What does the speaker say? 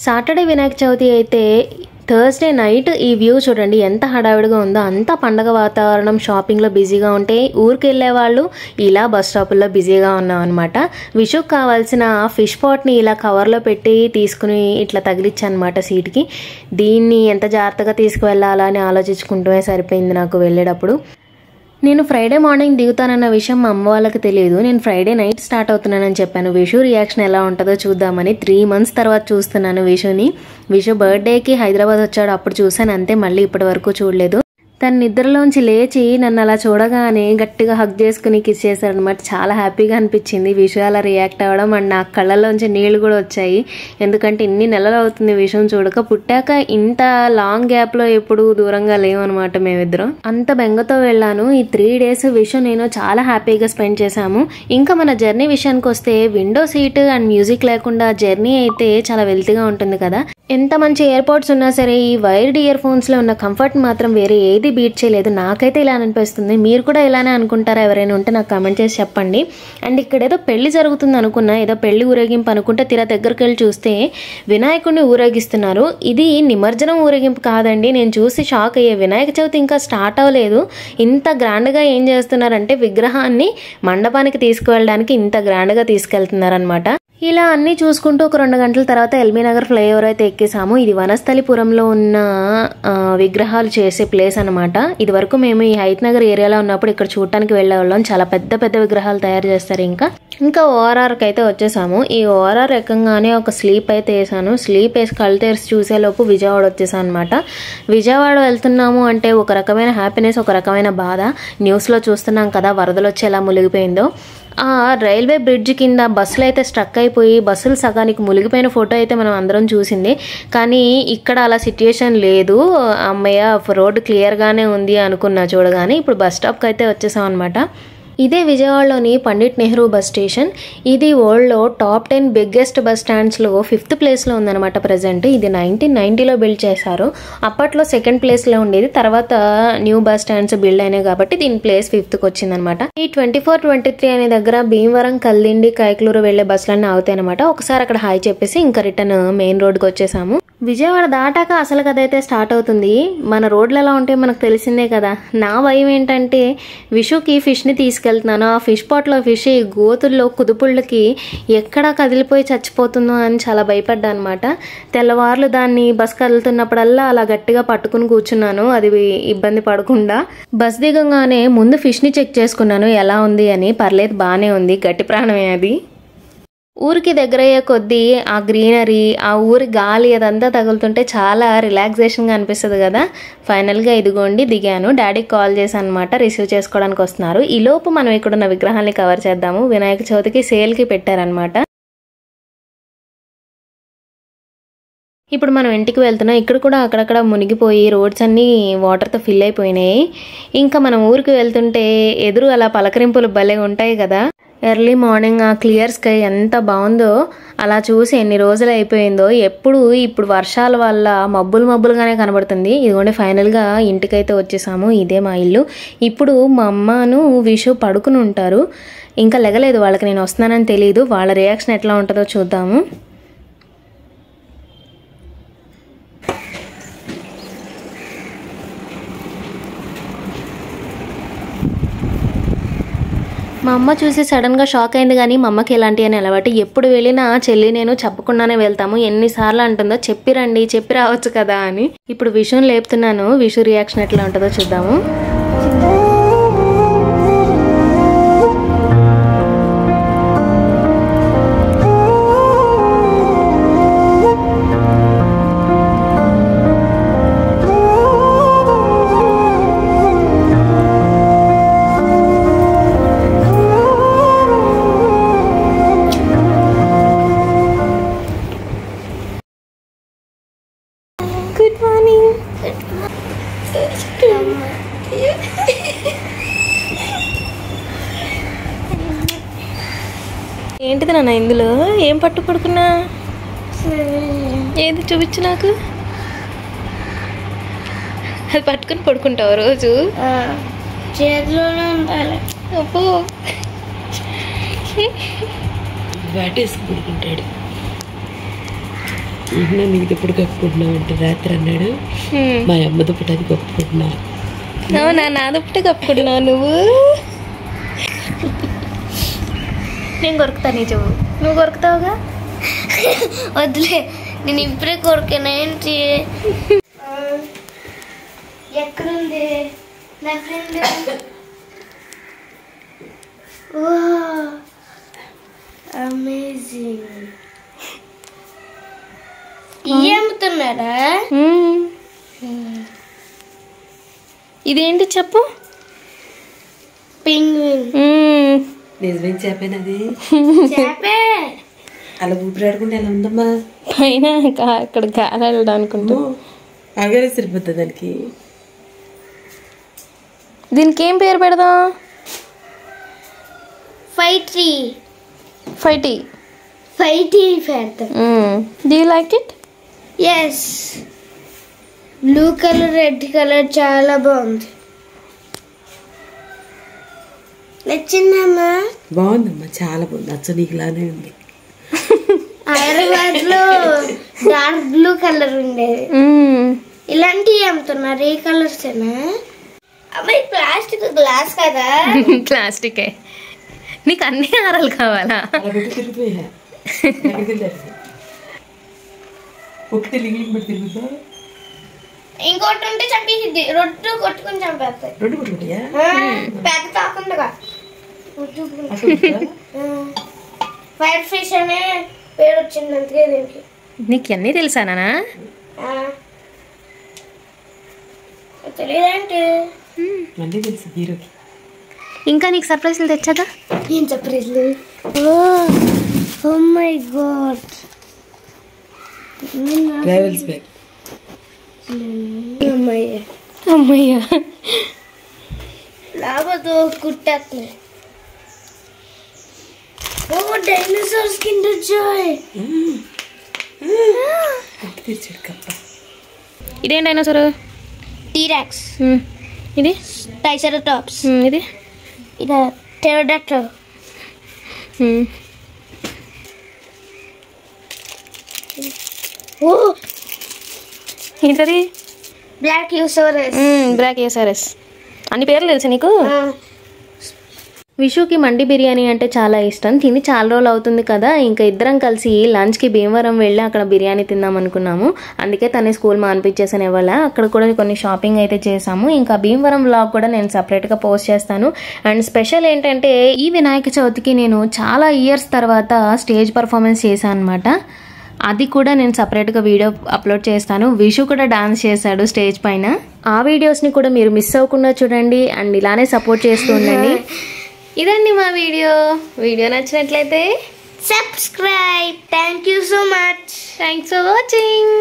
Saturday Vinayaka Chavithi అయితే Thursday night ఈ view చూడండి ఎంత హడావిడిగా ఉందో. అంతా పండగ వాతావరణం, షాపింగ్లో బిజీగా ఉంటే ఊరికి వెళ్ళే వాళ్ళు ఇలా బస్ స్టాపుల్లో బిజీగా ఉన్నాం అనమాట. విషుకు కావాల్సిన ఫిష్ పాట్ని ఇలా కవర్లో పెట్టి తీసుకుని ఇట్లా తగిలిచ్చనమాట సీట్కి. దీన్ని ఎంత జాగ్రత్తగా తీసుకువెళ్ళాలా అని ఆలోచించుకుంటూనే సరిపోయింది నాకు వెళ్ళేటప్పుడు. నేను ఫ్రైడే మార్నింగ్ దిగుతానన్న విషయం మా అమ్మ వాళ్ళకి తెలియదు. నేను ఫ్రైడే నైట్ స్టార్ట్ అవుతున్నానని చెప్పాను. విషు రియాక్షన్ ఎలా ఉంటుందో చూద్దామని 3 months తర్వాత చూస్తున్నాను విషుని. విషు బర్త్డేకి హైదరాబాద్ వచ్చాడు, అప్పుడు చూశాను అంతే, మళ్ళీ ఇప్పటి వరకు చూడలేదు. తన నిద్రలోంచి లేచి నన్ను అలా చూడగానే గట్టిగా హగ్ చేసుకుని కిస్ చేశాడు అనమాట. చాలా హ్యాపీగా అనిపించింది విషు అలా రియాక్ట్ అవ్వడం. అండ్ నా కళ్ళలోంచి నీళ్లు కూడా వచ్చాయి, ఎందుకంటే ఇన్ని నెలలు అవుతుంది విషుని చూడక. పుట్టాక ఇంత లాంగ్ గ్యాప్లో ఎప్పుడు దూరంగా లేవనమాట మేమిద్దరం. అంత బెంగతో వెళ్ళాను. ఈ 3 days విషు నేను చాలా హ్యాపీగా స్పెండ్ చేశాము. ఇంకా మన జర్నీ విషయానికి వస్తే విండో సీట్ అండ్ మ్యూజిక్ లేకుండా జర్నీ అయితే చాలా వెల్తీగా ఉంటుంది కదా. ఎంత మంచి ఎయిర్పోర్ట్స్ ఉన్నా సరే ఈ వైర్డ్ ఇయర్ ఫోన్స్లో ఉన్న కంఫర్ట్ మాత్రం వేరే ఏది బీట్ చేయలేదు. నాకైతే ఇలా అనిపిస్తుంది. మీరు కూడా ఇలానే అనుకుంటారా? ఎవరైనా ఉంటే నాకు కామెంట్ చేసి చెప్పండి. అండ్ ఇక్కడ ఏదో పెళ్లి జరుగుతుంది అనుకున్నా, ఏదో పెళ్లి ఊరేగింపు అనుకుంటే తీరా దగ్గరికి వెళ్ళి చూస్తే వినాయకుడిని ఊరేగిస్తున్నారు. ఇది నిమజ్జనం ఊరేగింపు కాదండి. నేను చూసి షాక్ అయ్యే. వినాయక చవితి ఇంకా స్టార్ట్ అవ్వలేదు, ఇంత గ్రాండ్గా ఏం చేస్తున్నారంటే విగ్రహాన్ని మండపానికి తీసుకువెళ్ళడానికి ఇంత గ్రాండ్గా తీసుకెళ్తున్నారనమాట. ఇలా అన్నీ చూసుకుంటూ ఒక 2 గంటల తర్వాత ఎల్బీ నగర్ ఫ్లైఓవర్ అయితే ఎక్కేసాము. ఇది వనస్థలిపురంలో ఉన్న విగ్రహాలు చేసే ప్లేస్ అనమాట. ఇది వరకు మేము ఈ హైత్ నగర్ ఏరియాలో ఉన్నప్పుడు ఇక్కడ చూడటానికి వెళ్ళేవాళ్ళం. చాలా పెద్ద పెద్ద విగ్రహాలు తయారు చేస్తారు. ఇంకా ఓఆర్ఆర్కి అయితే వచ్చేసాము. ఈ ఓఆర్ఆర్ ఎక్కగానే ఒక స్లీప్ అయితే వేసాను. స్లీప్ వేసి కళ్ళు తెరిచి చూసేలోపు విజయవాడ వచ్చేసాను అనమాట. విజయవాడ వెళ్తున్నాము అంటే ఒక రకమైన హ్యాపీనెస్, ఒక రకమైన బాధ. న్యూస్లో చూస్తున్నాం కదా వరదలు వచ్చి ఎలా మునిగిపోయిందో. ఆ రైల్వే బ్రిడ్జ్ కింద బస్సులు అయితే స్ట్రక్ అయిపోయి బస్సులు సగానికి మునిగిపోయిన ఫోటో అయితే మనం అందరం చూసింది. కానీ ఇక్కడ అలా సిచ్యుయేషన్ లేదు. అమ్మయ్య రోడ్డు క్లియర్గానే ఉంది అనుకున్నా చూడగానే. ఇప్పుడు బస్ స్టాప్కి అయితే వచ్చేసాం అనమాట. ఇదే విజయవాడలోని పండిట్ నెహ్రూ బస్ స్టేషన్. ఇది వరల్డ్లో టాప్ 10 బిగ్గెస్ట్ బస్ స్టాండ్స్లో 5th ప్లేస్లో ఉందన్నమాట ప్రజెంట్. ఇది 1990లో బిల్డ్ చేశారు. అప్పట్లో 2nd ప్లేస్లో ఉండేది. తర్వాత న్యూ బస్ స్టాండ్స్ బిల్డ్ అయినాయి కాబట్టి దీని ప్లేస్ 5th వచ్చిందనమాట. ఈ 24-23 అనే దగ్గర భీమవరం, కల్దిండి, కైకలూరు వెళ్లే బస్సులన్నీ ఆగుతాయి అనమాట. ఒకసారి అక్కడ హాయ్ చెప్పేసి ఇంకా రిటర్న్ మెయిన్ రోడ్కి వచ్చేసాము. విజయవాడ దాటాక అసలు కథ అయితే స్టార్ట్ అవుతుంది. మన రోడ్లు ఎలా ఉంటే మనకు తెలిసిందే కదా. నా భయం ఏంటంటే విషుకి ఫిష్ని తీసుకెళ్తున్నాను, ఆ ఫిష్ పాట్లో ఫిష్ గోతుల్లో కుదుపుళ్ళకి ఎక్కడా కదిలిపోయి చచ్చిపోతుందో అని చాలా భయపడ్డా అనమాట. తెల్లవార్లు దాన్ని బస్ కదులుతున్నప్పుడల్లా అలా గట్టిగా పట్టుకుని కూర్చున్నాను, అది ఇబ్బంది పడకుండా. బస్ దిగంగానే ముందు ఫిష్ని చెక్ చేసుకున్నాను ఎలా ఉంది అని. పర్లేదు, బాగానే ఉంది, గట్టి ప్రాణమే అది. ఊరికి దగ్గరయ్యే కొద్దీ ఆ గ్రీనరీ, ఆ ఊరి గాలి అదంతా తగులుతుంటే చాలా రిలాక్సేషన్గా అనిపిస్తుంది కదా. ఫైనల్గా ఇదిగోండి దిగాను. డాడీకి కాల్ చేశాను అనమాట, రిసీవ్ చేసుకోవడానికి వస్తున్నారు. ఈలోపు మనం ఇక్కడున్న విగ్రహాన్ని కవర్ చేద్దాము. వినాయక చవితికి సేల్కి పెట్టారనమాట. ఇప్పుడు మనం ఇంటికి వెళ్తున్నాం. ఇక్కడ కూడా అక్కడక్కడ మునిగిపోయి రోడ్స్ అన్నీ వాటర్తో ఫిల్ అయిపోయినాయి. ఇంకా మనం ఊరికి వెళ్తుంటే ఎదురు అలా పలకరింపులు భలే ఉంటాయి కదా. ఎర్లీ మార్నింగ్ ఆ క్లియర్ స్కై ఎంత బాగుందో అలా చూసి ఎన్ని రోజులు అయిపోయిందో. ఇప్పుడు వర్షాల వల్ల మబ్బులుగానే కనబడుతుంది. ఇదిగోండి ఫైనల్గా ఇంటికైతే వచ్చేసాము. ఇదే మా ఇల్లు. ఇప్పుడు మా అమ్మను విషు పడుకుని ఉంటారు, ఇంకా లెగలేదు. వాళ్ళకి నేను వస్తున్నానని తెలియదు. వాళ్ళ రియాక్షన్ ఎట్లా ఉంటుందో చూద్దాము. మా అమ్మ చూసి సడన్గా షాక్ అయింది. కానీ మా అమ్మకి ఎలాంటి అని అలవాటు. ఎప్పుడు వెళ్ళినా చెల్లి నేను చెప్పకుండానే వెళ్తాము. ఎన్నిసార్లు అంటుందో చెప్పి రావచ్చు కదా అని. ఇప్పుడు విషుని లేపుతున్నాను. విషు రియాక్షన్ ఎట్లా ఉంటుందో చూద్దాము. Good morning. ఏంటిది నాన్న ఇందులో? ఏం పట్టు పడుకున్నా? ఏది చూపించు నాకు. అది పట్టుకుని పడుకుంటావు రోజు? చేతిలోనే ఉండాలి. అబ్బో, బ్యాటేసి పడుకుంటాడు. నీకు ఎప్పుడు కప్పుకుంటున్నావు అంటే రాత్రి అన్నాడు. మా అమ్మ దుప్పటి అది కప్పుకుంటున్నా. అవునా, నా దుప్పటి కప్పుకుంటున్నావు నువ్వు? నేను కొరుకుతా నీ చెవు, నువ్వు కొరుకుతావుగా. వద్దులే, నేను ఇప్పుడే కొరికాను. ఏంటి ఎక్కడుంది నా ఫ్రెండ్? అమేజింగ్. ఇవి అమ్ముతున్నారా? ఇదేంటి చెప్పు? పింగ్విన్. నిజమేం చేపేనది? చేపే. అలా ఊపిరాడుకుంటే ఎలా ఉందమ్మా? పైన అక్కడ గాలి అనుకుంటా. ఆగానే సరిపోతుంది దానికి. దీనికి ఏం పేరు పెడదాం? ఫైటీ పెడతాం. Do you like it? Yes. Blue colour, red colour చాలా బాగుంది. నచ్చిందమ్మా? బాగుందమ్మా, చాలా బాగుంది. అచ్చ నీకులానే ఉంది. హైదరాబాద్ లో డార్క్ బ్లూ కలర్ ఉండేది. ఇలాంటివి అమ్ముతున్నారు. ఏ కలర్స్ ఏనా? అమ్మాయి ప్లాస్టిక్ గ్లాస్ కదా? ప్లాస్టికే. నీకు అన్ని హారాలు కావాలా? ఇంకోటి ఉంటే చంపేసిద్ది. రొట్టు కొట్టుకుని చంపేస్తాయి. పెద్ద కాకుండా ఫైర్ ఫిష్ అనే పేరు వచ్చింది అందుకే దీనికి. నీకు అన్నీ తెలుసానా? తెలియదేంటి? అన్నీ తెలుసు హీరోకి. ఇంకా నీకు సర్ప్రైజ్లు తెచ్చాదా? ఏం సర్ప్రైజ్లు? Oh my god. Travels bag. అమ్మయ్యా లాభతో కుట్టేస్తున్నాయి. Oh dinosaurs Kinder Joy. ఇదేం డైనోసార్? టీరాక్స్. ఇది ట్రైసెరాటాప్స్. ఇది ఇది ప్టెరోడాక్టైల్. ఓ ఏంటది? బ్రాకియోసారస్. బ్రాకియోసారస్. అన్ని పేర్లు తెలుసా నీకు? విషుకి మండి బిర్యానీ అంటే చాలా ఇష్టం. తిని చాలా రోజులు అవుతుంది కదా, ఇంకా ఇద్దరం కలిసి లంచ్కి భీమవరం వెళ్ళి అక్కడ బిర్యానీ తిందాం అనుకున్నాము. అందుకే తనే స్కూల్ మానిపించేసాను ఇవాళ. అక్కడ కూడా కొన్ని షాపింగ్ అయితే చేసాము. ఇంకా భీమవరం వ్లాగ్ కూడా నేను సపరేట్గా పోస్ట్ చేస్తాను. అండ్ స్పెషల్ ఏంటంటే ఈ వినాయక చవితికి నేను చాలా ఇయర్స్ తర్వాత స్టేజ్ పర్ఫార్మెన్స్ చేశాను అనమాట. అది కూడా నేను సపరేట్గా వీడియో అప్లోడ్ చేస్తాను. విషు కూడా డాన్స్ చేశాడు స్టేజ్ పైన. ఆ వీడియోస్ని కూడా మీరు మిస్ అవ్వకుండా చూడండి అండ్ ఇలానే సపోర్ట్ చేస్తూ ఉండండి. ఇదండి మా వీడియో నచ్చినట్లయితే subscribe. Thank you so much. Thanks for watching.